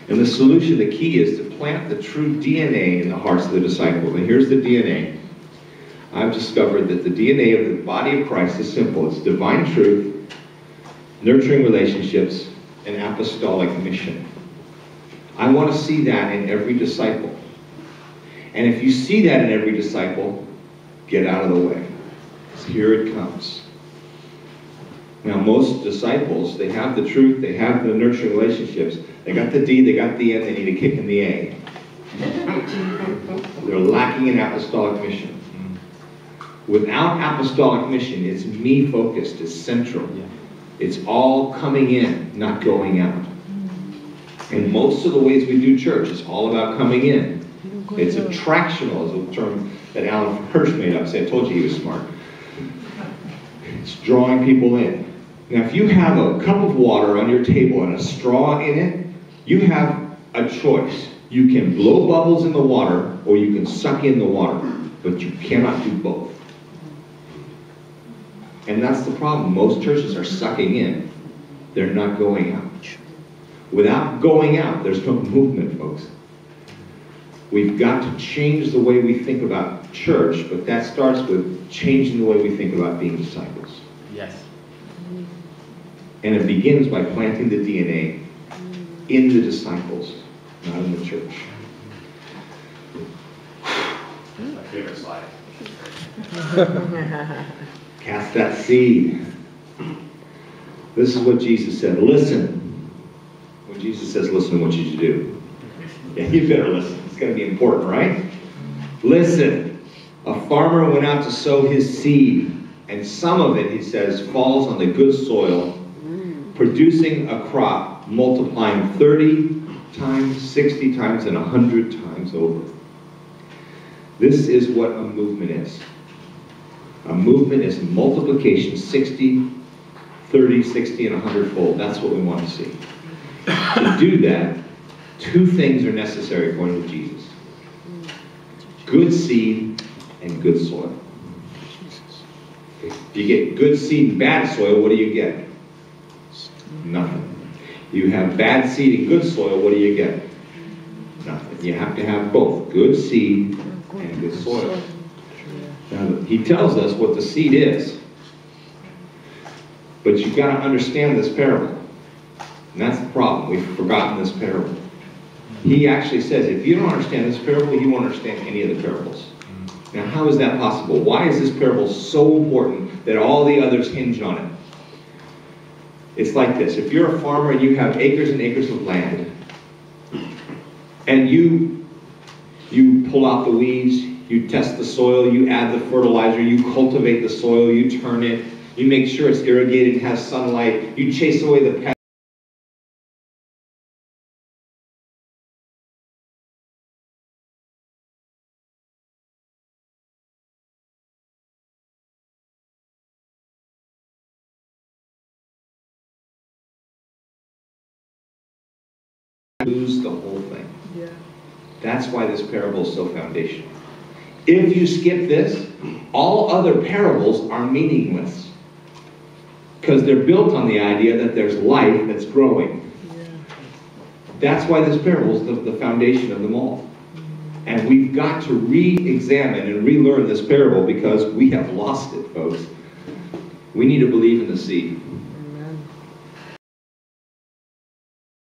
And the solution, the key is to plant the true DNA in the hearts of the disciples. And here's the DNA. I've discovered that the DNA of the body of Christ is simple. It's divine truth, nurturing relationships, and apostolic mission. I want to see that in every disciple. And if you see that in every disciple, get out of the way. Because here it comes. Now, most disciples, they have the truth, they have the nurturing relationships, they got the D, they got the N, they need a kick in the A. They're lacking in apostolic mission. Without apostolic mission, it's me-focused, it's central. It's all coming in, not going out. And most of the ways we do church is all about coming in. It's attractional, is a term that Alan Hirsch made up. I told you he was smart. It's drawing people in. Now, if you have a cup of water on your table and a straw in it, you have a choice. You can blow bubbles in the water, or you can suck in the water, but you cannot do both. And that's the problem. Most churches are sucking in. They're not going out. Without going out, there's no movement, folks. We've got to change the way we think about church, but that starts with changing the way we think about being disciples. Yes. And it begins by planting the DNA in the disciples, not in the church. My favorite slide. Cast that seed. This is what Jesus said. Listen. When Jesus says listen, I want you to do. Yeah, you better listen. It's going to be important, right? Listen. A farmer went out to sow his seed, and some of it, he says, falls on the good soil, producing a crop, multiplying 30 times, 60 times, and 100 times over. This is what a movement is. A movement is multiplication, 60, 30, 60, and 100-fold. That's what we want to see. To do that, two things are necessary according to Jesus. Good seed and good soil. If you get good seed and bad soil, what do you get? Nothing. You have bad seed and good soil, what do you get? Nothing. You have to have both good seed and good soil. Now, he tells us what the seed is. But you've got to understand this parable. And that's the problem. We've forgotten this parable. He actually says, if you don't understand this parable, you won't understand any of the parables. Now, how is that possible? Why is this parable so important that all the others hinge on it? It's like this. If you're a farmer and you have acres and acres of land, and you pull out the weeds, you test the soil, you add the fertilizer, you cultivate the soil, you turn it, you make sure it's irrigated, has sunlight, you chase away the pests. Lose the whole thing. Yeah. That's why this parable is so foundational. If you skip this, all other parables are meaningless. Because they're built on the idea that there's life that's growing. Yeah. That's why this parable is the foundation of them all. And we've got to re-examine and relearn this parable because we have lost it, folks. We need to believe in the seed.